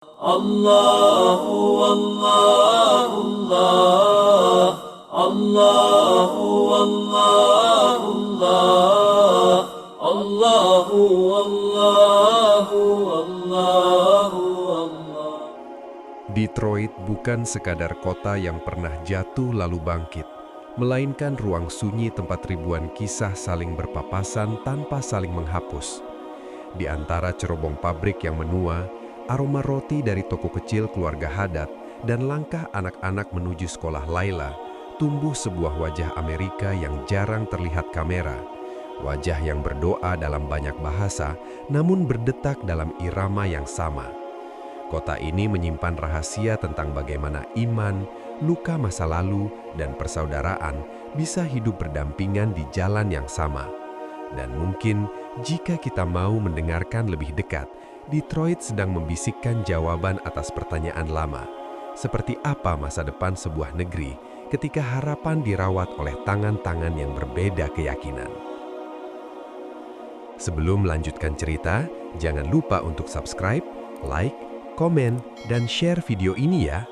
Allahu Allah Allah Allahu Allah Allah Allahu Allahu Allahu Allah. Detroit bukan sekadar kota yang pernah jatuh lalu bangkit, melainkan ruang sunyi tempat ribuan kisah saling berpapasan tanpa saling menghapus. Di antara cerobong pabrik yang menua, aroma roti dari toko kecil keluarga Haddad, dan langkah anak-anak menuju sekolah Laila, tumbuh sebuah wajah Amerika yang jarang terlihat kamera. Wajah yang berdoa dalam banyak bahasa, namun berdetak dalam irama yang sama. Kota ini menyimpan rahasia tentang bagaimana iman, luka masa lalu, dan persaudaraan bisa hidup berdampingan di jalan yang sama. Dan mungkin jika kita mau mendengarkan lebih dekat, Detroit sedang membisikkan jawaban atas pertanyaan lama. Seperti apa masa depan sebuah negeri ketika harapan dirawat oleh tangan-tangan yang berbeda keyakinan? Sebelum melanjutkan cerita, jangan lupa untuk subscribe, like, komen, dan share video ini ya.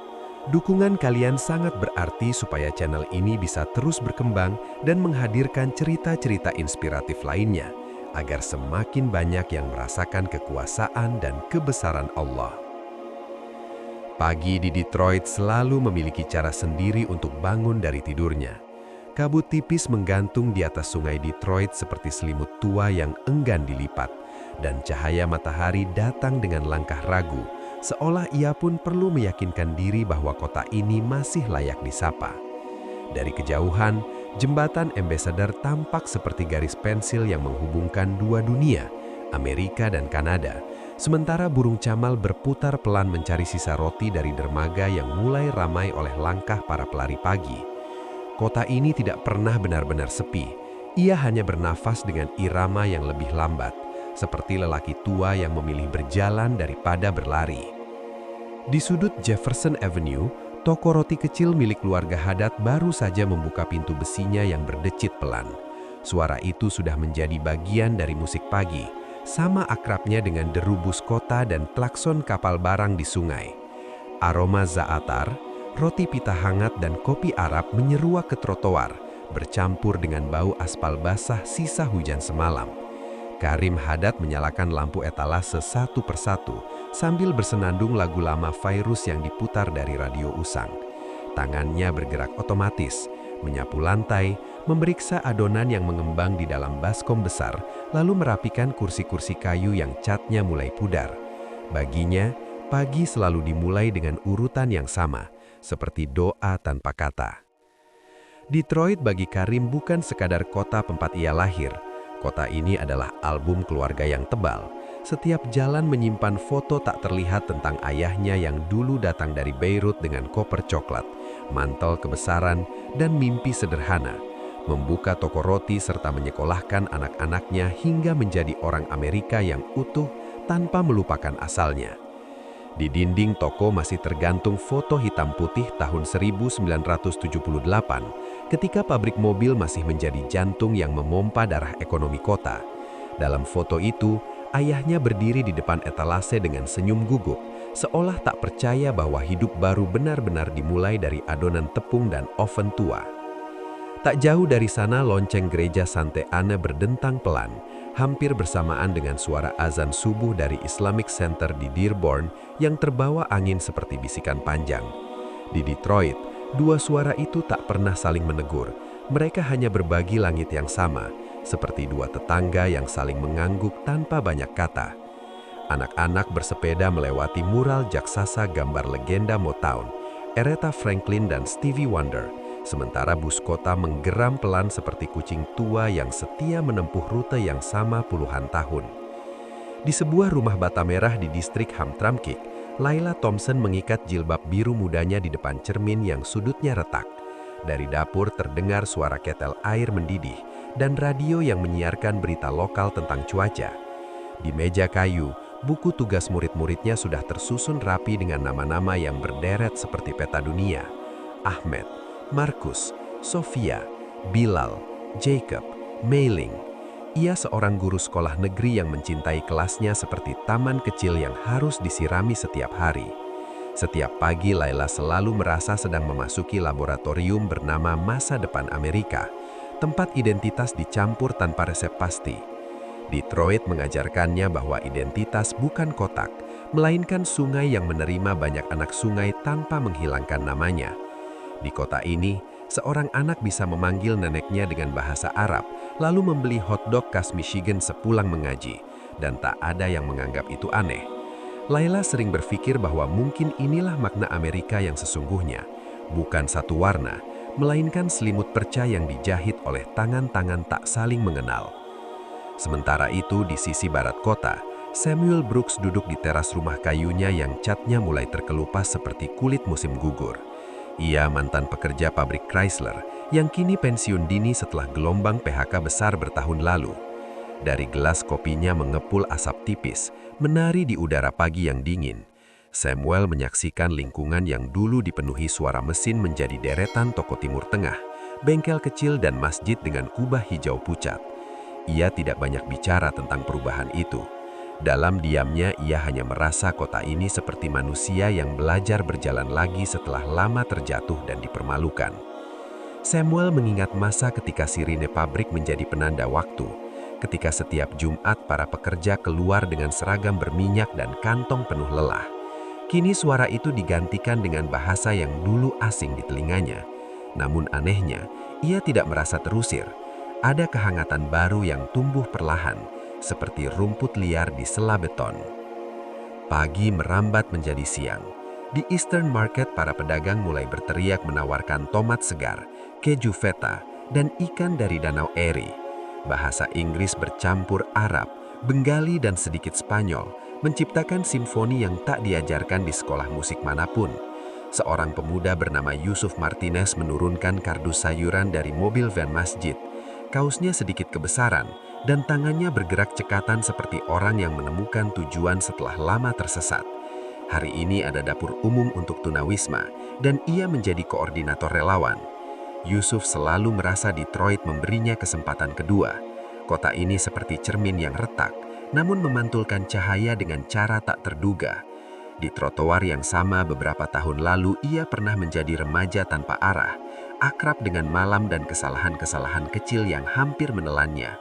Dukungan kalian sangat berarti supaya channel ini bisa terus berkembang dan menghadirkan cerita-cerita inspiratif lainnya, agar semakin banyak yang merasakan kekuasaan dan kebesaran Allah. Pagi di Detroit selalu memiliki cara sendiri untuk bangun dari tidurnya. Kabut tipis menggantung di atas sungai Detroit seperti selimut tua yang enggan dilipat, dan cahaya matahari datang dengan langkah ragu, seolah ia pun perlu meyakinkan diri bahwa kota ini masih layak disapa. Dari kejauhan, jembatan Ambassador tampak seperti garis pensil yang menghubungkan dua dunia, Amerika dan Kanada, sementara burung camal berputar pelan mencari sisa roti dari dermaga yang mulai ramai oleh langkah para pelari pagi. Kota ini tidak pernah benar-benar sepi. Ia hanya bernafas dengan irama yang lebih lambat, seperti lelaki tua yang memilih berjalan daripada berlari. Di sudut Jefferson Avenue, toko roti kecil milik keluarga Haddad baru saja membuka pintu besinya yang berdecit pelan. Suara itu sudah menjadi bagian dari musik pagi, sama akrabnya dengan deru bus kota dan klakson kapal barang di sungai. Aroma za'atar, roti pita hangat dan kopi Arab menyeruak ke trotoar, bercampur dengan bau aspal basah sisa hujan semalam. Karim Haddad menyalakan lampu etalase satu persatu, sambil bersenandung lagu lama Fairuz yang diputar dari radio usang. Tangannya bergerak otomatis, menyapu lantai, memeriksa adonan yang mengembang di dalam baskom besar, lalu merapikan kursi-kursi kayu yang catnya mulai pudar. Baginya, pagi selalu dimulai dengan urutan yang sama, seperti doa tanpa kata. Detroit bagi Karim bukan sekadar kota tempat ia lahir. Kota ini adalah album keluarga yang tebal. Setiap jalan menyimpan foto tak terlihat tentang ayahnya yang dulu datang dari Beirut dengan koper coklat, mantel kebesaran, dan mimpi sederhana. Membuka toko roti serta menyekolahkan anak-anaknya hingga menjadi orang Amerika yang utuh tanpa melupakan asalnya. Di dinding toko masih tergantung foto hitam putih tahun 1978, ketika pabrik mobil masih menjadi jantung yang memompa darah ekonomi kota. Dalam foto itu, ayahnya berdiri di depan etalase dengan senyum gugup, seolah tak percaya bahwa hidup baru benar-benar dimulai dari adonan tepung dan oven tua. Tak jauh dari sana lonceng gereja Sante Ana berdentang pelan, hampir bersamaan dengan suara azan subuh dari Islamic Center di Dearborn yang terbawa angin seperti bisikan panjang. Di Detroit, dua suara itu tak pernah saling menegur. Mereka hanya berbagi langit yang sama, seperti dua tetangga yang saling mengangguk tanpa banyak kata. Anak-anak bersepeda melewati mural jaksasa gambar legenda Motown, Aretha Franklin dan Stevie Wonder, sementara bus kota menggeram pelan seperti kucing tua yang setia menempuh rute yang sama puluhan tahun. Di sebuah rumah bata merah di distrik Hamtramck, Laila Thompson mengikat jilbab biru mudanya di depan cermin yang sudutnya retak. Dari dapur terdengar suara ketel air mendidih dan radio yang menyiarkan berita lokal tentang cuaca. Di meja kayu, buku tugas murid-muridnya sudah tersusun rapi dengan nama-nama yang berderet seperti peta dunia. Ahmed, Markus, Sofia, Bilal, Jacob, Meiling. Ia seorang guru sekolah negeri yang mencintai kelasnya seperti taman kecil yang harus disirami setiap hari. Setiap pagi Laila selalu merasa sedang memasuki laboratorium bernama Masa Depan Amerika, tempat identitas dicampur tanpa resep pasti. Detroit mengajarkannya bahwa identitas bukan kotak, melainkan sungai yang menerima banyak anak sungai tanpa menghilangkan namanya. Di kota ini, seorang anak bisa memanggil neneknya dengan bahasa Arab, lalu membeli hotdog khas Michigan sepulang mengaji, dan tak ada yang menganggap itu aneh. Laila sering berpikir bahwa mungkin inilah makna Amerika yang sesungguhnya, bukan satu warna, melainkan selimut perca yang dijahit oleh tangan-tangan tak saling mengenal. Sementara itu, di sisi barat kota, Samuel Brooks duduk di teras rumah kayunya yang catnya mulai terkelupas seperti kulit musim gugur. Ia mantan pekerja pabrik Chrysler yang kini pensiun dini setelah gelombang PHK besar bertahun lalu. Dari gelas kopinya mengepul asap tipis, menari di udara pagi yang dingin. Samuel menyaksikan lingkungan yang dulu dipenuhi suara mesin menjadi deretan toko Timur Tengah, bengkel kecil dan masjid dengan kubah hijau pucat. Ia tidak banyak bicara tentang perubahan itu. Dalam diamnya, ia hanya merasa kota ini seperti manusia yang belajar berjalan lagi setelah lama terjatuh dan dipermalukan. Samuel mengingat masa ketika sirine pabrik menjadi penanda waktu, ketika setiap Jumat para pekerja keluar dengan seragam berminyak dan kantong penuh lelah. Kini suara itu digantikan dengan bahasa yang dulu asing di telinganya. Namun anehnya, ia tidak merasa terusir. Ada kehangatan baru yang tumbuh perlahan, seperti rumput liar di sela beton. Pagi merambat menjadi siang. Di Eastern Market, para pedagang mulai berteriak menawarkan tomat segar, keju feta, dan ikan dari Danau Erie. Bahasa Inggris bercampur Arab, Bengali, dan sedikit Spanyol, menciptakan simfoni yang tak diajarkan di sekolah musik manapun. Seorang pemuda bernama Yusuf Martinez menurunkan kardus sayuran dari mobil van masjid. Kaosnya sedikit kebesaran, dan tangannya bergerak cekatan seperti orang yang menemukan tujuan setelah lama tersesat. Hari ini ada dapur umum untuk tunawisma, dan ia menjadi koordinator relawan. Yusuf selalu merasa Detroit memberinya kesempatan kedua. Kota ini seperti cermin yang retak, namun memantulkan cahaya dengan cara tak terduga. Di trotoar yang sama beberapa tahun lalu, ia pernah menjadi remaja tanpa arah, akrab dengan malam dan kesalahan-kesalahan kecil yang hampir menelannya.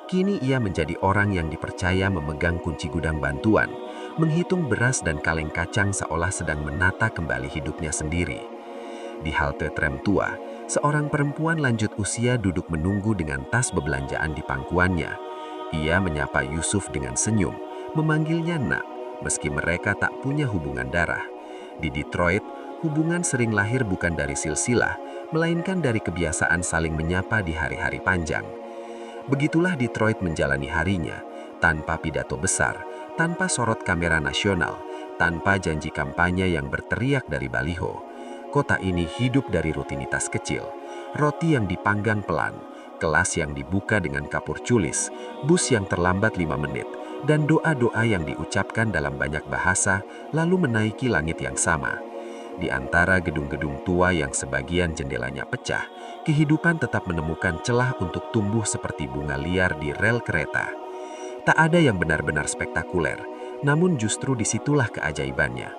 Kini ia menjadi orang yang dipercaya memegang kunci gudang bantuan, menghitung beras dan kaleng kacang seolah sedang menata kembali hidupnya sendiri. Di halte tram tua, seorang perempuan lanjut usia duduk menunggu dengan tas bebelanjaan di pangkuannya. Ia menyapa Yusuf dengan senyum, memanggilnya Nak, meski mereka tak punya hubungan darah. Di Detroit, hubungan sering lahir bukan dari silsilah, melainkan dari kebiasaan saling menyapa di hari-hari panjang. Begitulah Detroit menjalani harinya, tanpa pidato besar, tanpa sorot kamera nasional, tanpa janji kampanye yang berteriak dari baliho. Kota ini hidup dari rutinitas kecil, roti yang dipanggang pelan, kelas yang dibuka dengan kapur culis, bus yang terlambat 5 menit, dan doa-doa yang diucapkan dalam banyak bahasa lalu menaiki langit yang sama. Di antara gedung-gedung tua yang sebagian jendelanya pecah, kehidupan tetap menemukan celah untuk tumbuh seperti bunga liar di rel kereta. Tak ada yang benar-benar spektakuler, namun justru disitulah keajaibannya.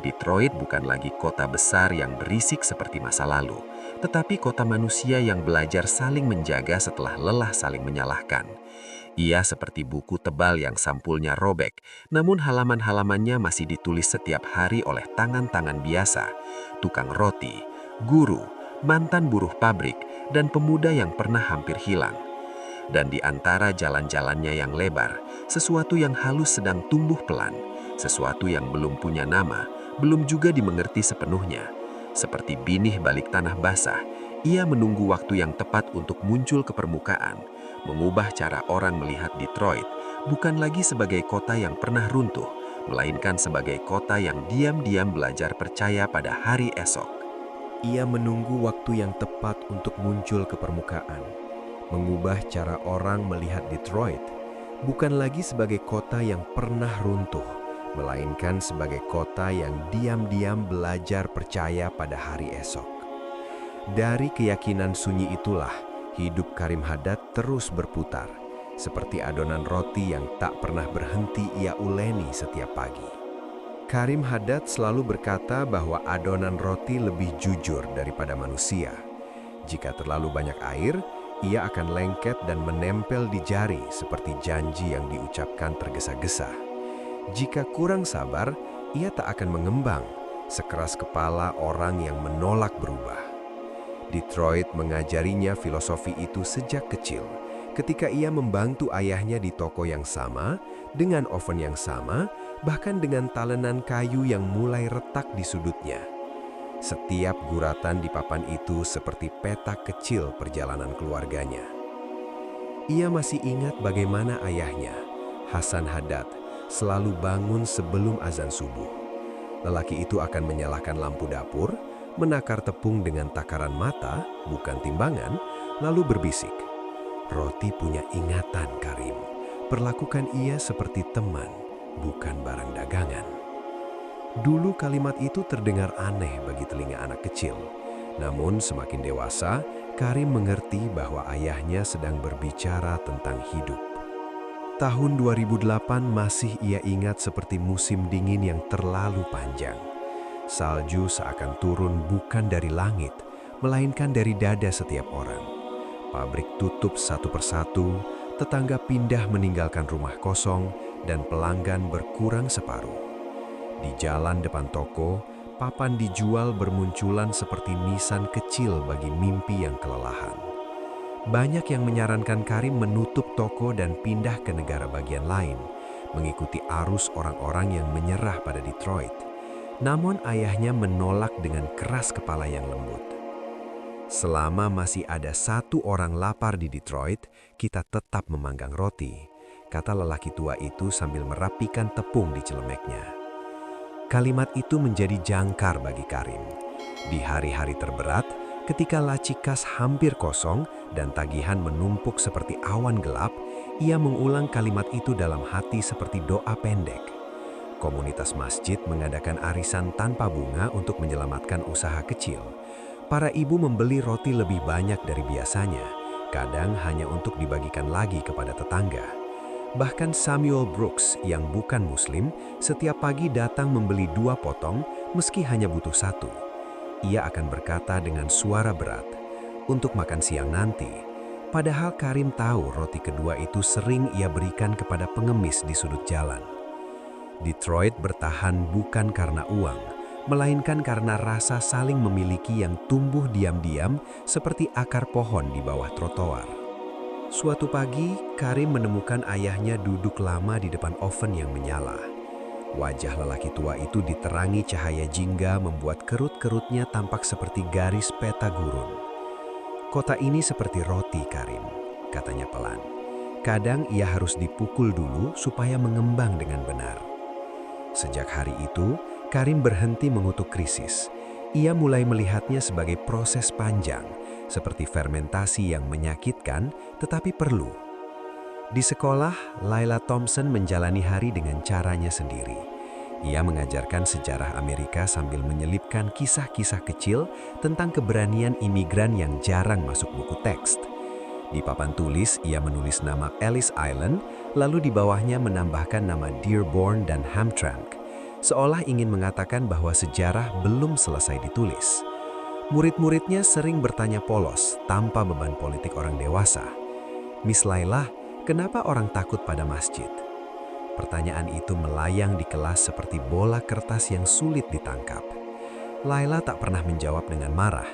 Detroit bukan lagi kota besar yang berisik seperti masa lalu, tetapi kota manusia yang belajar saling menjaga setelah lelah saling menyalahkan. Ia seperti buku tebal yang sampulnya robek, namun halaman-halamannya masih ditulis setiap hari oleh tangan-tangan biasa, tukang roti, guru, mantan buruh pabrik, dan pemuda yang pernah hampir hilang. Dan di antara jalan-jalannya yang lebar, sesuatu yang halus sedang tumbuh pelan, sesuatu yang belum punya nama, belum juga dimengerti sepenuhnya. Seperti binih balik tanah basah, ia menunggu waktu yang tepat untuk muncul ke permukaan, mengubah cara orang melihat Detroit, bukan lagi sebagai kota yang pernah runtuh, melainkan sebagai kota yang diam-diam belajar percaya pada hari esok. Ia menunggu waktu yang tepat untuk muncul ke permukaan, mengubah cara orang melihat Detroit, bukan lagi sebagai kota yang pernah runtuh, melainkan sebagai kota yang diam-diam belajar percaya pada hari esok. Dari keyakinan sunyi itulah, hidup Karim Haddad terus berputar. seperti adonan roti yang tak pernah berhenti ia uleni setiap pagi. Karim Haddad selalu berkata bahwa adonan roti lebih jujur daripada manusia. Jika terlalu banyak air, ia akan lengket dan menempel di jari seperti janji yang diucapkan tergesa-gesa. Jika kurang sabar, ia tak akan mengembang, sekeras kepala orang yang menolak berubah. Detroit mengajarinya filosofi itu sejak kecil, ketika ia membantu ayahnya di toko yang sama, dengan oven yang sama, bahkan dengan talenan kayu yang mulai retak di sudutnya. Setiap guratan di papan itu seperti peta kecil perjalanan keluarganya. Ia masih ingat bagaimana ayahnya, Hasan Haddad, selalu bangun sebelum azan subuh. Lelaki itu akan menyalakan lampu dapur, menakar tepung dengan takaran mata, bukan timbangan, lalu berbisik, "Roti punya ingatan, Karim. Perlakukan ia seperti teman, bukan barang dagangan." Dulu kalimat itu terdengar aneh bagi telinga anak kecil. Namun semakin dewasa, Karim mengerti bahwa ayahnya sedang berbicara tentang hidup. Tahun 2008 masih ia ingat seperti musim dingin yang terlalu panjang. Salju seakan turun bukan dari langit, melainkan dari dada setiap orang. Pabrik tutup satu persatu, tetangga pindah meninggalkan rumah kosong, dan pelanggan berkurang separuh. Di jalan depan toko, papan dijual bermunculan seperti nisan kecil bagi mimpi yang kelelahan. Banyak yang menyarankan Karim menutup toko dan pindah ke negara bagian lain, mengikuti arus orang-orang yang menyerah pada Detroit. Namun ayahnya menolak dengan keras kepala yang lembut. "Selama masih ada satu orang lapar di Detroit, kita tetap memanggang roti," kata lelaki tua itu sambil merapikan tepung di celemeknya. Kalimat itu menjadi jangkar bagi Karim. Di hari-hari terberat, ketika laci kas hampir kosong dan tagihan menumpuk seperti awan gelap, ia mengulang kalimat itu dalam hati seperti doa pendek. Komunitas masjid mengadakan arisan tanpa bunga untuk menyelamatkan usaha kecil. Para ibu membeli roti lebih banyak dari biasanya, kadang hanya untuk dibagikan lagi kepada tetangga. Bahkan Samuel Brooks yang bukan muslim setiap pagi datang membeli 2 potong meski hanya butuh 1. Ia akan berkata dengan suara berat, "Untuk makan siang nanti." Padahal Karim tahu roti kedua itu sering ia berikan kepada pengemis di sudut jalan. Detroit bertahan bukan karena uang, melainkan karena rasa saling memiliki yang tumbuh diam-diam seperti akar pohon di bawah trotoar. Suatu pagi, Karim menemukan ayahnya duduk lama di depan oven yang menyala. Wajah lelaki tua itu diterangi cahaya jingga membuat kerut-kerutnya tampak seperti garis peta gurun. "Kota ini seperti roti, Karim," katanya pelan. "Kadang ia harus dipukul dulu supaya mengembang dengan benar." Sejak hari itu, Karim berhenti mengutuk krisis. Ia mulai melihatnya sebagai proses panjang, seperti fermentasi yang menyakitkan tetapi perlu. Di sekolah, Layla Thompson menjalani hari dengan caranya sendiri. Ia mengajarkan sejarah Amerika sambil menyelipkan kisah-kisah kecil tentang keberanian imigran yang jarang masuk buku teks. Di papan tulis, ia menulis nama Ellis Island, lalu di bawahnya menambahkan nama Dearborn dan Hamtramck, seolah ingin mengatakan bahwa sejarah belum selesai ditulis. Murid-muridnya sering bertanya polos tanpa beban politik orang dewasa. "Miss Layla, kenapa orang takut pada masjid?" Pertanyaan itu melayang di kelas seperti bola kertas yang sulit ditangkap. Layla tak pernah menjawab dengan marah.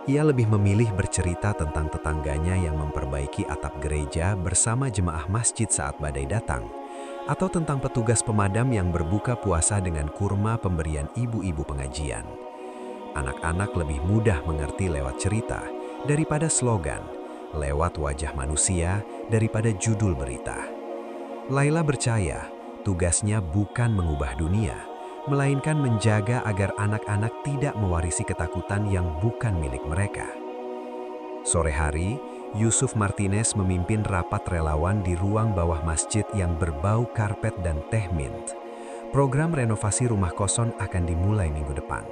Ia lebih memilih bercerita tentang tetangganya yang memperbaiki atap gereja bersama jemaah masjid saat badai datang, atau tentang petugas pemadam yang berbuka puasa dengan kurma pemberian ibu-ibu pengajian. Anak-anak lebih mudah mengerti lewat cerita daripada slogan, lewat wajah manusia daripada judul berita. Layla percaya tugasnya bukan mengubah dunia, melainkan menjaga agar anak-anak tidak mewarisi ketakutan yang bukan milik mereka. Sore hari, Yusuf Martinez memimpin rapat relawan di ruang bawah masjid yang berbau karpet dan teh mint. Program renovasi rumah kosong akan dimulai minggu depan.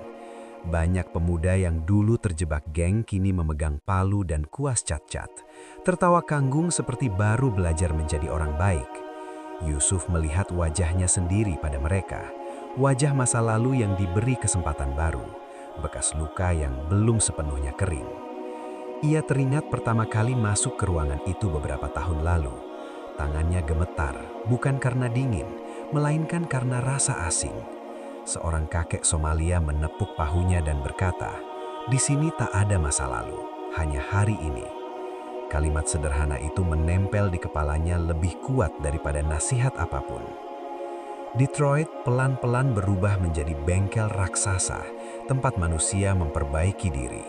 Banyak pemuda yang dulu terjebak geng kini memegang palu dan kuas cat-cat, tertawa kanggung seperti baru belajar menjadi orang baik. Yusuf melihat wajahnya sendiri pada mereka, wajah masa lalu yang diberi kesempatan baru, bekas luka yang belum sepenuhnya kering. Ia teringat pertama kali masuk ke ruangan itu beberapa tahun lalu. Tangannya gemetar, bukan karena dingin, melainkan karena rasa asing. Seorang kakek Somalia menepuk pahunya dan berkata, "Di sini tak ada masa lalu, hanya hari ini." Kalimat sederhana itu menempel di kepalanya lebih kuat daripada nasihat apapun. Detroit pelan-pelan berubah menjadi bengkel raksasa, tempat manusia memperbaiki diri.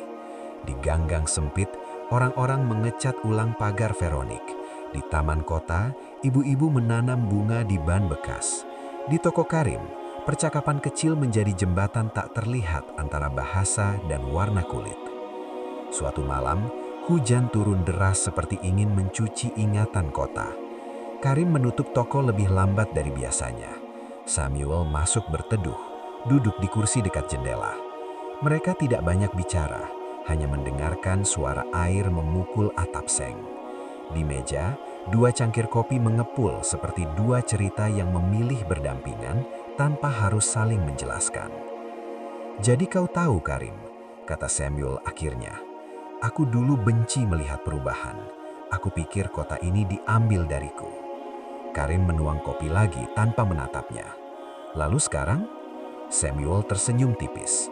Di gang-gang sempit, orang-orang mengecat ulang pagar Veronik. Di taman kota, ibu-ibu menanam bunga di ban bekas. Di toko Karim, percakapan kecil menjadi jembatan tak terlihat antara bahasa dan warna kulit. Suatu malam, hujan turun deras seperti ingin mencuci ingatan kota. Karim menutup toko lebih lambat dari biasanya. Samuel masuk berteduh, duduk di kursi dekat jendela. Mereka tidak banyak bicara, hanya mendengarkan suara air memukul atap seng. Di meja, 2 cangkir kopi mengepul seperti 2 cerita yang memilih berdampingan tanpa harus saling menjelaskan. "Jadi kau tahu, Karim," kata Samuel akhirnya, "aku dulu benci melihat perubahan. Aku pikir kota ini diambil dariku." Karim menuang kopi lagi tanpa menatapnya. "Lalu sekarang?" Samuel tersenyum tipis.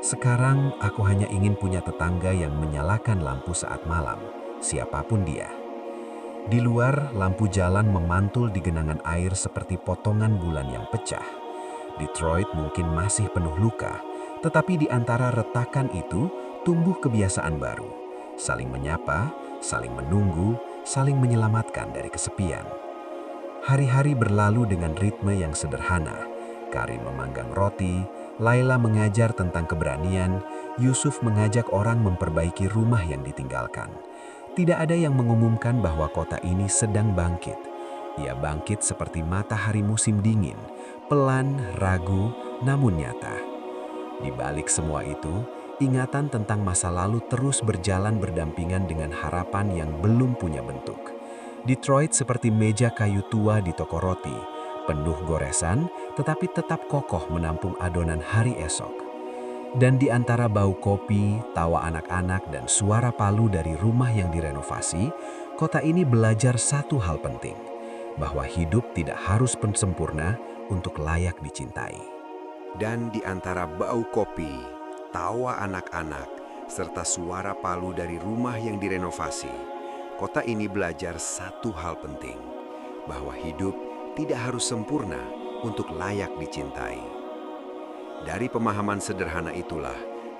"Sekarang aku hanya ingin punya tetangga yang menyalakan lampu saat malam, siapapun dia." Di luar, lampu jalan memantul di genangan air seperti potongan bulan yang pecah. Detroit mungkin masih penuh luka, tetapi di antara retakan itu tumbuh kebiasaan baru. Saling menyapa, saling menunggu, saling menyelamatkan dari kesepian. Hari-hari berlalu dengan ritme yang sederhana. Karim memanggang roti, Laila mengajar tentang keberanian, Yusuf mengajak orang memperbaiki rumah yang ditinggalkan. Tidak ada yang mengumumkan bahwa kota ini sedang bangkit. Ia bangkit seperti matahari musim dingin, pelan, ragu, namun nyata. Di balik semua itu, ingatan tentang masa lalu terus berjalan berdampingan dengan harapan yang belum punya bentuk. Detroit seperti meja kayu tua di toko roti, penuh goresan tetapi tetap kokoh menampung adonan hari esok. Dan di antara bau kopi, tawa anak-anak, dan suara palu dari rumah yang direnovasi, kota ini belajar satu hal penting, bahwa hidup tidak harus sempurna untuk layak dicintai. Dan di antara bau kopi, tawa anak-anak, serta suara palu dari rumah yang direnovasi, kota ini belajar satu hal penting, bahwa hidup tidak harus sempurna untuk layak dicintai. Dari pemahaman sederhana itulah,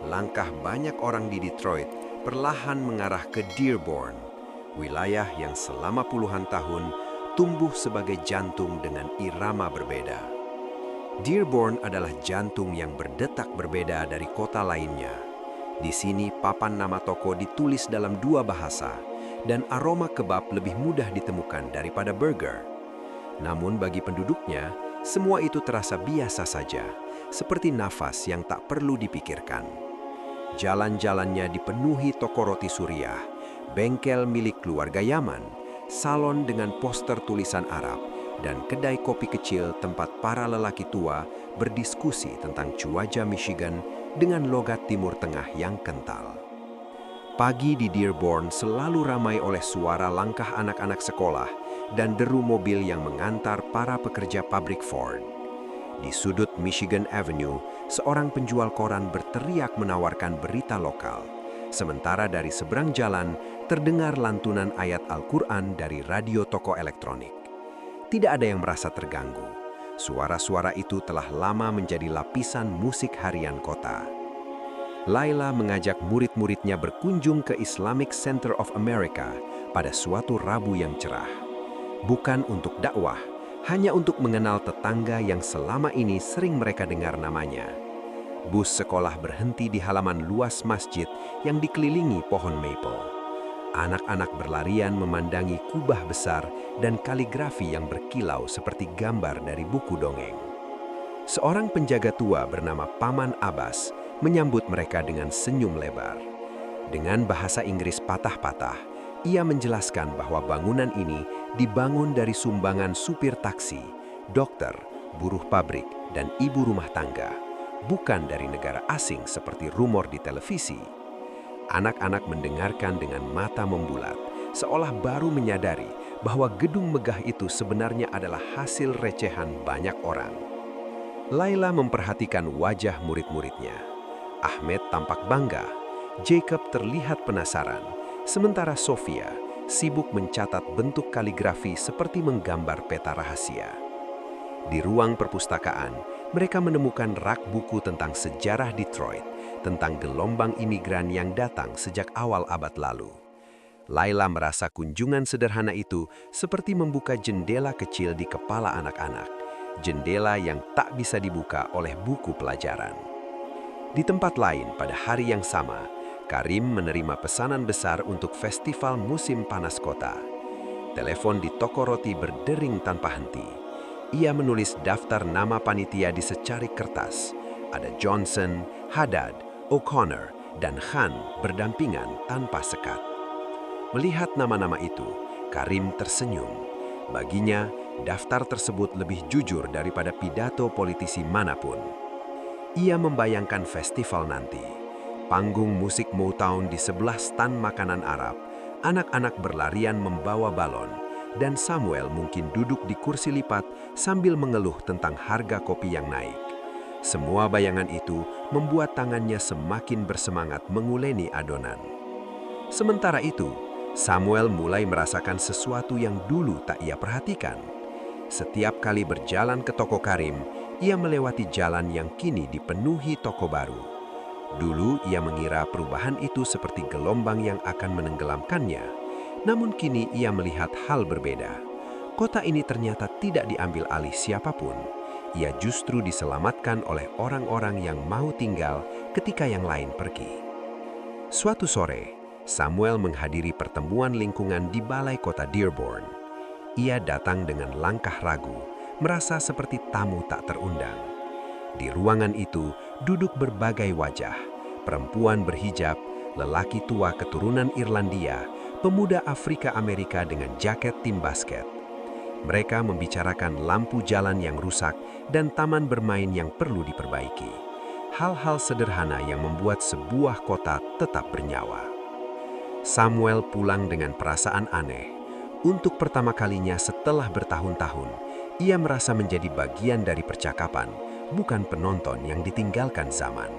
langkah banyak orang di Detroit perlahan mengarah ke Dearborn, wilayah yang selama puluhan tahun tumbuh sebagai jantung dengan irama berbeda. Dearborn adalah jantung yang berdetak berbeda dari kota lainnya. Di sini papan nama toko ditulis dalam 2 bahasa, dan aroma kebab lebih mudah ditemukan daripada burger. Namun bagi penduduknya, semua itu terasa biasa saja, seperti nafas yang tak perlu dipikirkan. Jalan-jalannya dipenuhi toko roti Suriah, bengkel milik keluarga Yaman, salon dengan poster tulisan Arab, dan kedai kopi kecil tempat para lelaki tua berdiskusi tentang cuaca Michigan dengan logat Timur Tengah yang kental. Pagi di Dearborn selalu ramai oleh suara langkah anak-anak sekolah dan deru mobil yang mengantar para pekerja pabrik Ford. Di sudut Michigan Avenue, seorang penjual koran berteriak menawarkan berita lokal. Sementara dari seberang jalan, terdengar lantunan ayat Al-Quran dari radio toko elektronik. Tidak ada yang merasa terganggu. Suara-suara itu telah lama menjadi lapisan musik harian kota. Laila mengajak murid-muridnya berkunjung ke Islamic Center of America pada suatu Rabu yang cerah. Bukan untuk dakwah, hanya untuk mengenal tetangga yang selama ini sering mereka dengar namanya. Bus sekolah berhenti di halaman luas masjid yang dikelilingi pohon maple. Anak-anak berlarian memandangi kubah besar dan kaligrafi yang berkilau seperti gambar dari buku dongeng. Seorang penjaga tua bernama Paman Abbas menyambut mereka dengan senyum lebar. Dengan bahasa Inggris patah-patah, ia menjelaskan bahwa bangunan ini dibangun dari sumbangan supir taksi, dokter, buruh pabrik, dan ibu rumah tangga, bukan dari negara asing seperti rumor di televisi. Anak-anak mendengarkan dengan mata membulat, seolah baru menyadari bahwa gedung megah itu sebenarnya adalah hasil recehan banyak orang. Laila memperhatikan wajah murid-muridnya. Ahmed tampak bangga, Jacob terlihat penasaran, sementara Sofia sibuk mencatat bentuk kaligrafi seperti menggambar peta rahasia. Di ruang perpustakaan, mereka menemukan rak buku tentang sejarah Detroit, tentang gelombang imigran yang datang sejak awal abad lalu. Laila merasa kunjungan sederhana itu seperti membuka jendela kecil di kepala anak-anak, jendela yang tak bisa dibuka oleh buku pelajaran. Di tempat lain pada hari yang sama, Karim menerima pesanan besar untuk festival musim panas kota. Telepon di toko roti berdering tanpa henti. Ia menulis daftar nama panitia di secarik kertas. Ada Johnson, Haddad, O'Connor, dan Khan berdampingan tanpa sekat. Melihat nama-nama itu, Karim tersenyum. Baginya, daftar tersebut lebih jujur daripada pidato politisi manapun. Ia membayangkan festival nanti. Panggung musik Motown di sebelah stan makanan Arab, anak-anak berlarian membawa balon, dan Samuel mungkin duduk di kursi lipat sambil mengeluh tentang harga kopi yang naik. Semua bayangan itu membuat tangannya semakin bersemangat menguleni adonan. Sementara itu, Samuel mulai merasakan sesuatu yang dulu tak ia perhatikan. Setiap kali berjalan ke toko Karim, ia melewati jalan yang kini dipenuhi toko baru. Dulu ia mengira perubahan itu seperti gelombang yang akan menenggelamkannya. Namun kini ia melihat hal berbeda. Kota ini ternyata tidak diambil alih siapapun. Ia justru diselamatkan oleh orang-orang yang mau tinggal ketika yang lain pergi. Suatu sore, Samuel menghadiri pertemuan lingkungan di balai kota Dearborn. Ia datang dengan langkah ragu, merasa seperti tamu tak terundang. Di ruangan itu duduk berbagai wajah, perempuan berhijab, lelaki tua keturunan Irlandia, pemuda Afrika Amerika dengan jaket tim basket. Mereka membicarakan lampu jalan yang rusak dan taman bermain yang perlu diperbaiki. Hal-hal sederhana yang membuat sebuah kota tetap bernyawa. Samuel pulang dengan perasaan aneh. Untuk pertama kalinya setelah bertahun-tahun, ia merasa menjadi bagian dari percakapan, bukan penonton yang ditinggalkan zaman.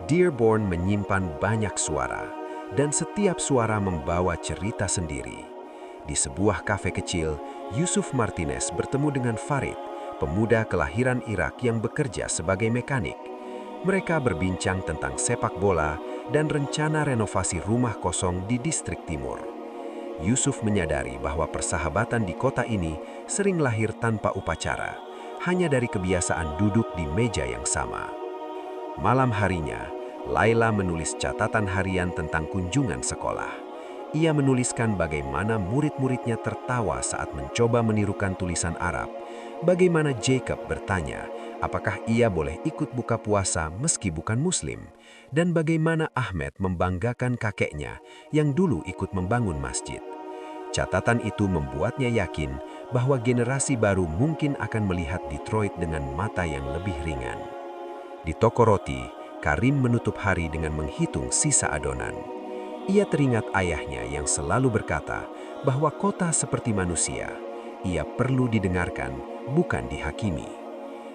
Dearborn menyimpan banyak suara, dan setiap suara membawa cerita sendiri. Di sebuah kafe kecil, Yusuf Martinez bertemu dengan Farid, pemuda kelahiran Irak yang bekerja sebagai mekanik. Mereka berbincang tentang sepak bola dan rencana renovasi rumah kosong di distrik timur. Yusuf menyadari bahwa persahabatan di kota ini sering lahir tanpa upacara, hanya dari kebiasaan duduk di meja yang sama. Malam harinya, Laila menulis catatan harian tentang kunjungan sekolah. Ia menuliskan bagaimana murid-muridnya tertawa saat mencoba menirukan tulisan Arab, bagaimana Jacob bertanya apakah ia boleh ikut buka puasa meski bukan Muslim, dan bagaimana Ahmed membanggakan kakeknya yang dulu ikut membangun masjid. Catatan itu membuatnya yakin bahwa generasi baru mungkin akan melihat Detroit dengan mata yang lebih ringan. Di toko roti, Karim menutup hari dengan menghitung sisa adonan. Ia teringat ayahnya yang selalu berkata bahwa kota seperti manusia, ia perlu didengarkan, bukan dihakimi.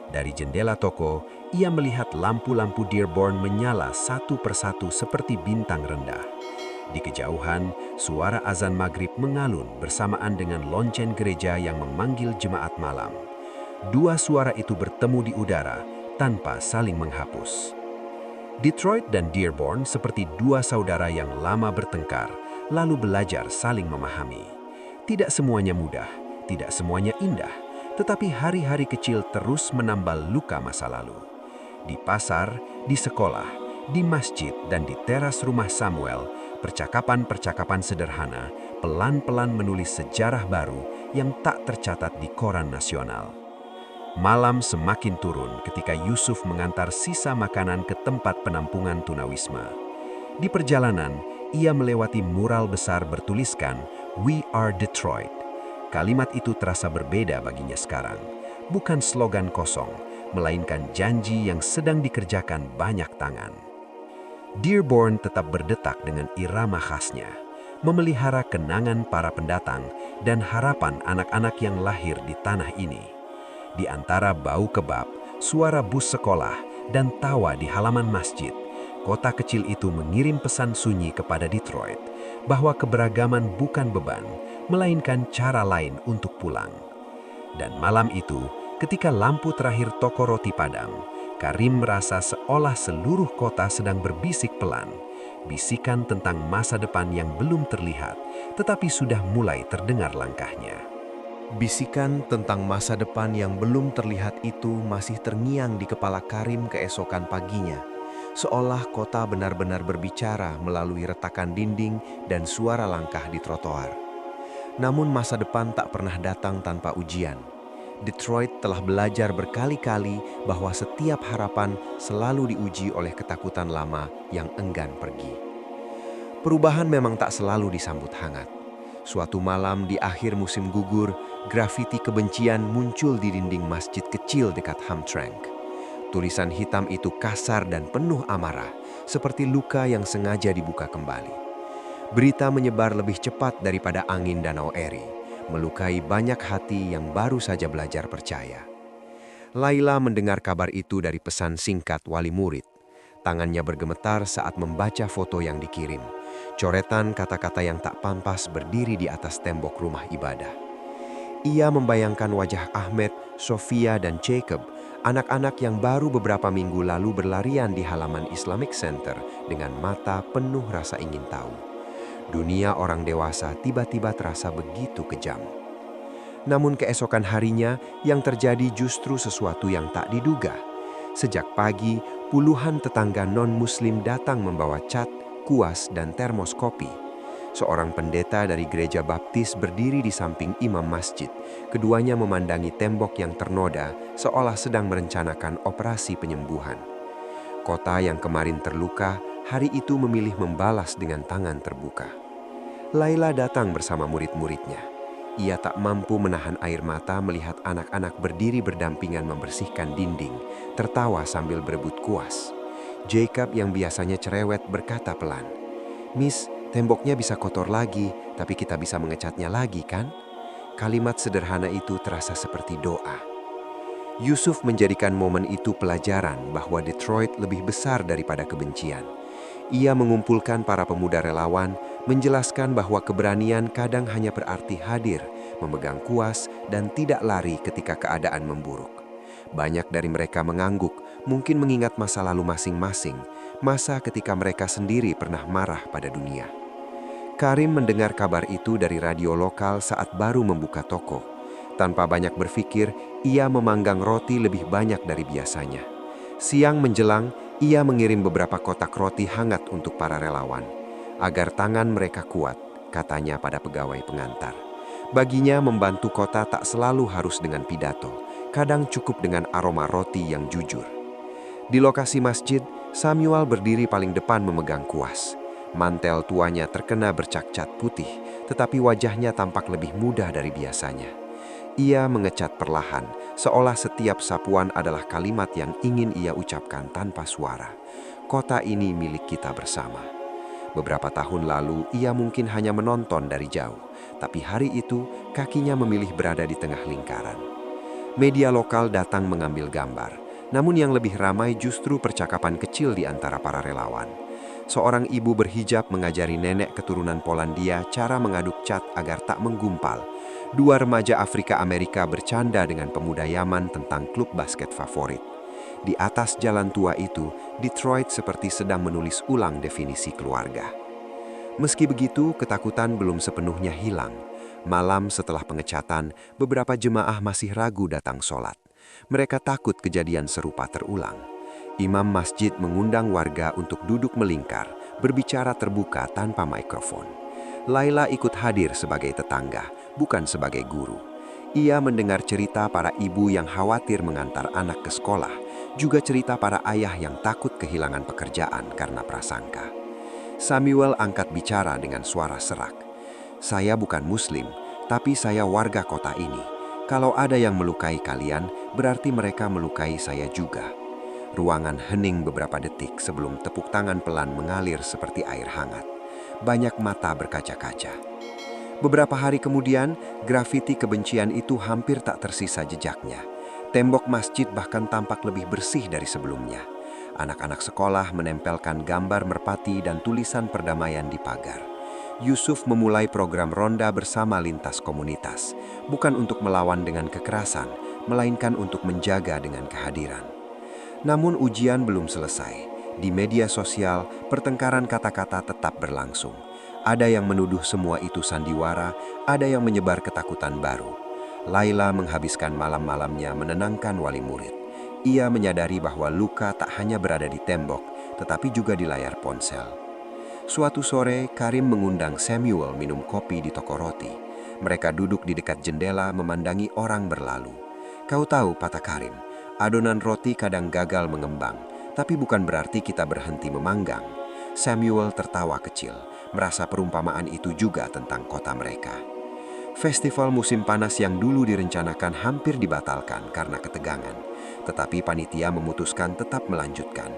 Dari jendela toko, ia melihat lampu-lampu Dearborn menyala satu persatu seperti bintang rendah. Di kejauhan, suara azan maghrib mengalun bersamaan dengan lonceng gereja yang memanggil jemaat malam. Dua suara itu bertemu di udara tanpa saling menghapus. Detroit dan Dearborn seperti dua saudara yang lama bertengkar, lalu belajar saling memahami. Tidak semuanya mudah, tidak semuanya indah, tetapi hari-hari kecil terus menambal luka masa lalu. Di pasar, di sekolah, di masjid, dan di teras rumah Samuel, percakapan-percakapan sederhana pelan-pelan menulis sejarah baru yang tak tercatat di koran nasional. Malam semakin turun ketika Yusuf mengantar sisa makanan ke tempat penampungan tunawisma. Di perjalanan, ia melewati mural besar bertuliskan "We are Detroit". Kalimat itu terasa berbeda baginya sekarang. Bukan slogan kosong, melainkan janji yang sedang dikerjakan banyak tangan. Dearborn tetap berdetak dengan irama khasnya, memelihara kenangan para pendatang dan harapan anak-anak yang lahir di tanah ini. Di antara bau kebab, suara bus sekolah, dan tawa di halaman masjid, kota kecil itu mengirim pesan sunyi kepada Detroit bahwa keberagaman bukan beban, melainkan cara lain untuk pulang. Dan malam itu, ketika lampu terakhir toko roti padam, Karim merasa seolah seluruh kota sedang berbisik pelan, bisikan tentang masa depan yang belum terlihat, tetapi sudah mulai terdengar langkahnya. Bisikan tentang masa depan yang belum terlihat itu masih terngiang di kepala Karim keesokan paginya, seolah kota benar-benar berbicara melalui retakan dinding dan suara langkah di trotoar. Namun masa depan tak pernah datang tanpa ujian. Detroit telah belajar berkali-kali bahwa setiap harapan selalu diuji oleh ketakutan lama yang enggan pergi. Perubahan memang tak selalu disambut hangat. Suatu malam di akhir musim gugur, grafiti kebencian muncul di dinding masjid kecil dekat Hamtramck. Tulisan hitam itu kasar dan penuh amarah, seperti luka yang sengaja dibuka kembali. Berita menyebar lebih cepat daripada angin Danau Erie, melukai banyak hati yang baru saja belajar percaya. Laila mendengar kabar itu dari pesan singkat wali murid. Tangannya bergemetar saat membaca foto yang dikirim. Coretan kata-kata yang tak pantas berdiri di atas tembok rumah ibadah. Ia membayangkan wajah Ahmed, Sofia, dan Jacob, anak-anak yang baru beberapa minggu lalu berlarian di halaman Islamic Center dengan mata penuh rasa ingin tahu. Dunia orang dewasa tiba-tiba terasa begitu kejam. Namun keesokan harinya yang terjadi justru sesuatu yang tak diduga. Sejak pagi, puluhan tetangga non-muslim datang membawa cat, kuas, dan termos kopi. Seorang pendeta dari gereja baptis berdiri di samping imam masjid. Keduanya memandangi tembok yang ternoda seolah sedang merencanakan operasi penyembuhan. Kota yang kemarin terluka, hari itu memilih membalas dengan tangan terbuka. Laila datang bersama murid-muridnya. Ia tak mampu menahan air mata melihat anak-anak berdiri berdampingan membersihkan dinding, tertawa sambil berebut kuas. Jacob yang biasanya cerewet berkata pelan, "Miss, temboknya bisa kotor lagi, tapi kita bisa mengecatnya lagi, kan?" Kalimat sederhana itu terasa seperti doa. Yusuf menjadikan momen itu pelajaran bahwa Detroit lebih besar daripada kebencian. Ia mengumpulkan para pemuda relawan, menjelaskan bahwa keberanian kadang hanya berarti hadir, memegang kuas, dan tidak lari ketika keadaan memburuk. Banyak dari mereka mengangguk, mungkin mengingat masa lalu masing-masing, masa ketika mereka sendiri pernah marah pada dunia. Karim mendengar kabar itu dari radio lokal saat baru membuka toko. Tanpa banyak berpikir, ia memanggang roti lebih banyak dari biasanya. Siang menjelang, ia mengirim beberapa kotak roti hangat untuk para relawan. Agar tangan mereka kuat, katanya pada pegawai pengantar. Baginya membantu kota tak selalu harus dengan pidato, kadang cukup dengan aroma roti yang jujur. Di lokasi masjid, Samuel berdiri paling depan memegang kuas. Mantel tuanya terkena bercat-cat putih, tetapi wajahnya tampak lebih muda dari biasanya. Ia mengecat perlahan, seolah setiap sapuan adalah kalimat yang ingin ia ucapkan tanpa suara. Kota ini milik kita bersama. Beberapa tahun lalu, ia mungkin hanya menonton dari jauh, tapi hari itu kakinya memilih berada di tengah lingkaran. Media lokal datang mengambil gambar, namun yang lebih ramai justru percakapan kecil di antara para relawan. Seorang ibu berhijab mengajari nenek keturunan Polandia cara mengaduk cat agar tak menggumpal. Dua remaja Afrika Amerika bercanda dengan pemuda Yaman tentang klub basket favorit. Di atas jalan tua itu, Detroit seperti sedang menulis ulang definisi keluarga. Meski begitu, ketakutan belum sepenuhnya hilang. Malam setelah pengecatan, beberapa jemaah masih ragu datang sholat. Mereka takut kejadian serupa terulang. Imam masjid mengundang warga untuk duduk melingkar, berbicara terbuka tanpa mikrofon. Laila ikut hadir sebagai tetangga, bukan sebagai guru. Ia mendengar cerita para ibu yang khawatir mengantar anak ke sekolah, juga cerita para ayah yang takut kehilangan pekerjaan karena prasangka. Samuel angkat bicara dengan suara serak. "Saya bukan Muslim, tapi saya warga kota ini. Kalau ada yang melukai kalian, berarti mereka melukai saya juga." Ruangan hening beberapa detik sebelum tepuk tangan pelan mengalir seperti air hangat. Banyak mata berkaca-kaca. Beberapa hari kemudian, grafiti kebencian itu hampir tak tersisa jejaknya. Tembok masjid bahkan tampak lebih bersih dari sebelumnya. Anak-anak sekolah menempelkan gambar merpati dan tulisan perdamaian di pagar. Yusuf memulai program ronda bersama lintas komunitas, bukan untuk melawan dengan kekerasan, melainkan untuk menjaga dengan kehadiran. Namun ujian belum selesai. Di media sosial, pertengkaran kata-kata tetap berlangsung. Ada yang menuduh semua itu sandiwara, ada yang menyebar ketakutan baru. Laila menghabiskan malam-malamnya menenangkan wali murid. Ia menyadari bahwa luka tak hanya berada di tembok, tetapi juga di layar ponsel. Suatu sore, Karim mengundang Samuel minum kopi di toko roti. Mereka duduk di dekat jendela memandangi orang berlalu. "Kau tahu," kata Karim, "adonan roti kadang gagal mengembang, tapi bukan berarti kita berhenti memanggang." Samuel tertawa kecil, merasa perumpamaan itu juga tentang kota mereka. Festival musim panas yang dulu direncanakan hampir dibatalkan karena ketegangan, tetapi panitia memutuskan tetap melanjutkan.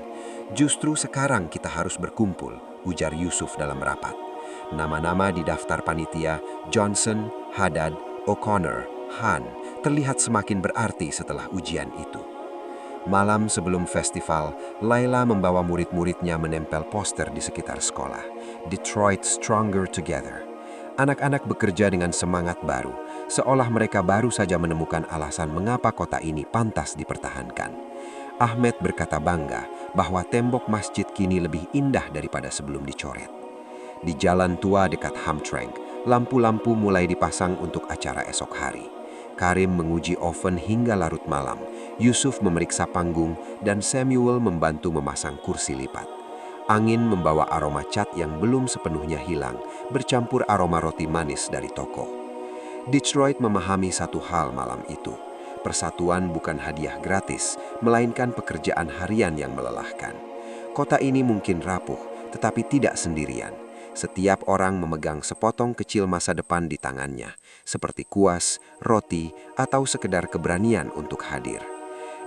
"Justru sekarang kita harus berkumpul," ujar Yusuf dalam rapat. Nama-nama di daftar panitia, Johnson, Haddad, O'Connor, Han, terlihat semakin berarti setelah ujian itu. Malam sebelum festival, Laila membawa murid-muridnya menempel poster di sekitar sekolah. Detroit Stronger Together. Anak-anak bekerja dengan semangat baru, seolah mereka baru saja menemukan alasan mengapa kota ini pantas dipertahankan. Ahmed berkata bangga bahwa tembok masjid kini lebih indah daripada sebelum dicoret. Di jalan tua dekat Hamtramck, lampu-lampu mulai dipasang untuk acara esok hari. Karim menguji oven hingga larut malam, Yusuf memeriksa panggung, dan Samuel membantu memasang kursi lipat. Angin membawa aroma cat yang belum sepenuhnya hilang, bercampur aroma roti manis dari toko. Detroit memahami satu hal malam itu. Persatuan bukan hadiah gratis, melainkan pekerjaan harian yang melelahkan. Kota ini mungkin rapuh, tetapi tidak sendirian. Setiap orang memegang sepotong kecil masa depan di tangannya, seperti kuas, roti, atau sekedar keberanian untuk hadir.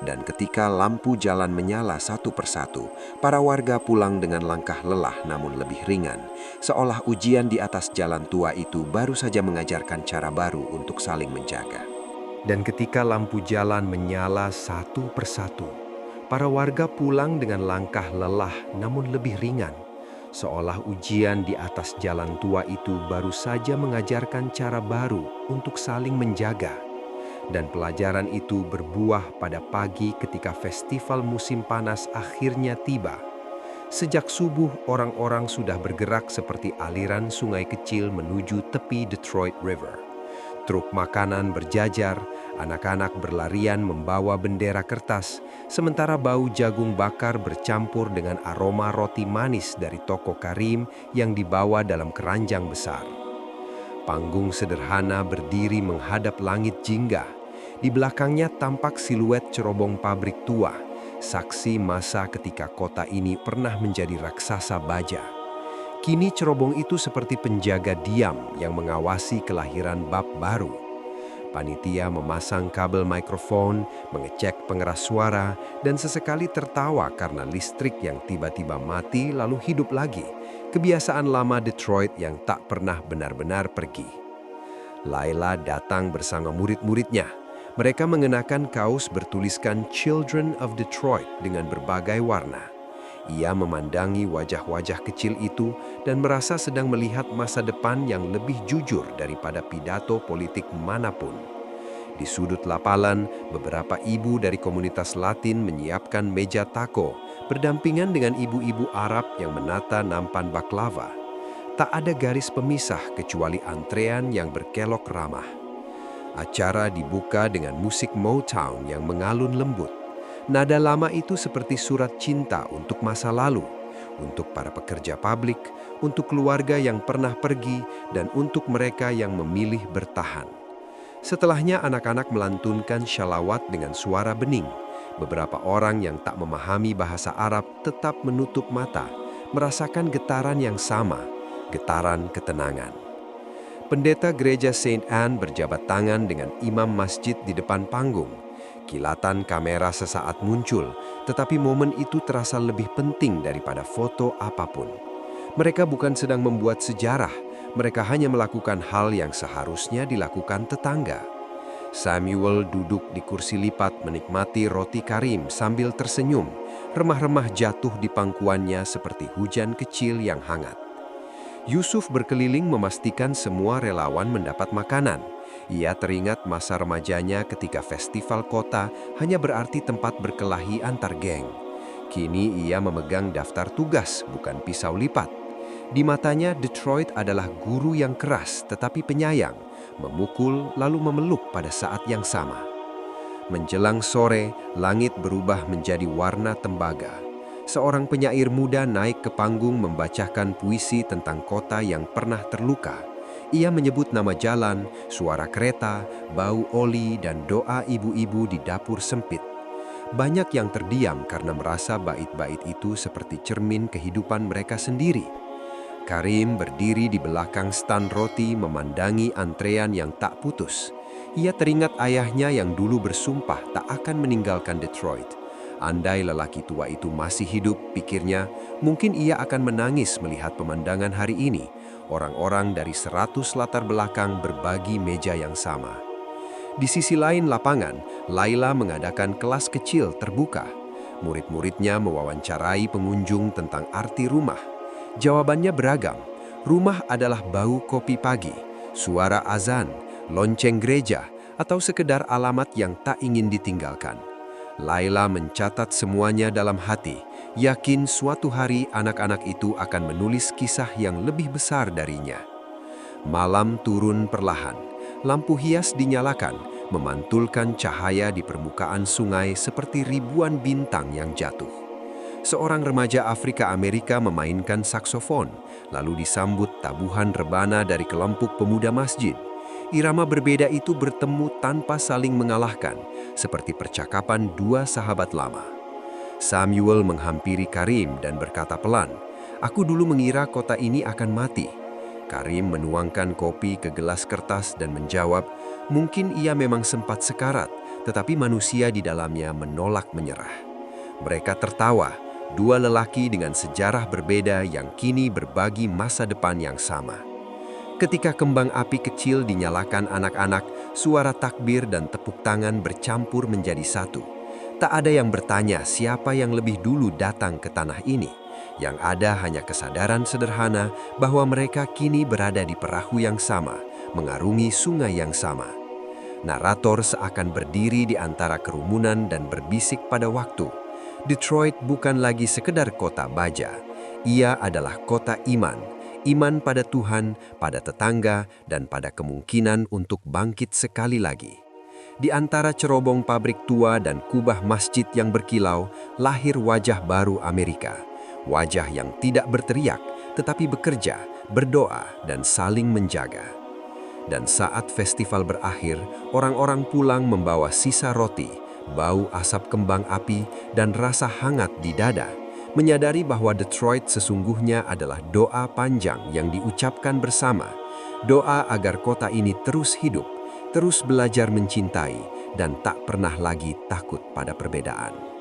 Dan ketika lampu jalan menyala satu persatu, para warga pulang dengan langkah lelah namun lebih ringan, seolah ujian di atas jalan tua itu baru saja mengajarkan cara baru untuk saling menjaga. Dan ketika lampu jalan menyala satu persatu, para warga pulang dengan langkah lelah namun lebih ringan, seolah ujian di atas jalan tua itu baru saja mengajarkan cara baru untuk saling menjaga. Dan pelajaran itu berbuah pada pagi ketika festival musim panas akhirnya tiba. Sejak subuh, orang-orang sudah bergerak seperti aliran sungai kecil menuju tepi Detroit River. Truk makanan berjajar, anak-anak berlarian membawa bendera kertas, sementara bau jagung bakar bercampur dengan aroma roti manis dari toko Karim yang dibawa dalam keranjang besar. Panggung sederhana berdiri menghadap langit jingga. Di belakangnya tampak siluet cerobong pabrik tua, saksi masa ketika kota ini pernah menjadi raksasa baja. Kini cerobong itu seperti penjaga diam yang mengawasi kelahiran bab baru. Panitia memasang kabel mikrofon, mengecek pengeras suara, dan sesekali tertawa karena listrik yang tiba-tiba mati lalu hidup lagi. Kebiasaan lama Detroit yang tak pernah benar-benar pergi. Laila datang bersama murid-muridnya. Mereka mengenakan kaos bertuliskan Children of Detroit dengan berbagai warna. Ia memandangi wajah-wajah kecil itu dan merasa sedang melihat masa depan yang lebih jujur daripada pidato politik manapun. Di sudut lapalan, beberapa ibu dari komunitas Latin menyiapkan meja taco, berdampingan dengan ibu-ibu Arab yang menata nampan baklava. Tak ada garis pemisah kecuali antrean yang berkelok ramah. Acara dibuka dengan musik Motown yang mengalun lembut. Nada lama itu seperti surat cinta untuk masa lalu, untuk para pekerja publik, untuk keluarga yang pernah pergi, dan untuk mereka yang memilih bertahan. Setelahnya anak-anak melantunkan shalawat dengan suara bening. Beberapa orang yang tak memahami bahasa Arab tetap menutup mata, merasakan getaran yang sama, getaran ketenangan. Pendeta gereja Saint Anne berjabat tangan dengan imam masjid di depan panggung. Kilatan kamera sesaat muncul, tetapi momen itu terasa lebih penting daripada foto apapun. Mereka bukan sedang membuat sejarah, mereka hanya melakukan hal yang seharusnya dilakukan tetangga. Samuel duduk di kursi lipat menikmati roti Karim sambil tersenyum. Remah-remah jatuh di pangkuannya seperti hujan kecil yang hangat. Yusuf berkeliling memastikan semua relawan mendapat makanan. Ia teringat masa remajanya ketika festival kota hanya berarti tempat berkelahi antar geng. Kini ia memegang daftar tugas, bukan pisau lipat. Di matanya, Detroit adalah guru yang keras tetapi penyayang, memukul lalu memeluk pada saat yang sama. Menjelang sore, langit berubah menjadi warna tembaga. Seorang penyair muda naik ke panggung membacakan puisi tentang kota yang pernah terluka. Ia menyebut nama jalan, suara kereta, bau oli, dan doa ibu-ibu di dapur sempit. Banyak yang terdiam karena merasa bait-bait itu seperti cermin kehidupan mereka sendiri. Karim berdiri di belakang stan roti memandangi antrean yang tak putus. Ia teringat ayahnya yang dulu bersumpah tak akan meninggalkan Detroit. Andai lelaki tua itu masih hidup, pikirnya, mungkin ia akan menangis melihat pemandangan hari ini. Orang-orang dari 100 latar belakang berbagi meja yang sama. Di sisi lain lapangan, Laila mengadakan kelas kecil terbuka. Murid-muridnya mewawancarai pengunjung tentang arti rumah. Jawabannya beragam. Rumah adalah bau kopi pagi, suara azan, lonceng gereja, atau sekedar alamat yang tak ingin ditinggalkan. Laila mencatat semuanya dalam hati, yakin suatu hari anak-anak itu akan menulis kisah yang lebih besar darinya. Malam turun perlahan, lampu hias dinyalakan, memantulkan cahaya di permukaan sungai seperti ribuan bintang yang jatuh. Seorang remaja Afrika Amerika memainkan saksofon, lalu disambut tabuhan rebana dari kelompok pemuda masjid. Irama berbeda itu bertemu tanpa saling mengalahkan, seperti percakapan dua sahabat lama. Samuel menghampiri Karim dan berkata pelan, "Aku dulu mengira kota ini akan mati." Karim menuangkan kopi ke gelas kertas dan menjawab, "Mungkin ia memang sempat sekarat, tetapi manusia di dalamnya menolak menyerah." Mereka tertawa, dua lelaki dengan sejarah berbeda yang kini berbagi masa depan yang sama. Ketika kembang api kecil dinyalakan anak-anak, suara takbir dan tepuk tangan bercampur menjadi satu. Tak ada yang bertanya siapa yang lebih dulu datang ke tanah ini. Yang ada hanya kesadaran sederhana bahwa mereka kini berada di perahu yang sama, mengarungi sungai yang sama. Narator seakan berdiri di antara kerumunan dan berbisik pada waktu. Detroit bukan lagi sekedar kota baja. Ia adalah kota iman. Iman pada Tuhan, pada tetangga, dan pada kemungkinan untuk bangkit sekali lagi. Di antara cerobong pabrik tua dan kubah masjid yang berkilau, lahir wajah baru Amerika. Wajah yang tidak berteriak, tetapi bekerja, berdoa, dan saling menjaga. Dan saat festival berakhir, orang-orang pulang membawa sisa roti, bau asap kembang api, dan rasa hangat di dada, menyadari bahwa Detroit sesungguhnya adalah doa panjang yang diucapkan bersama. Doa agar kota ini terus hidup, terus belajar mencintai, dan tak pernah lagi takut pada perbedaan.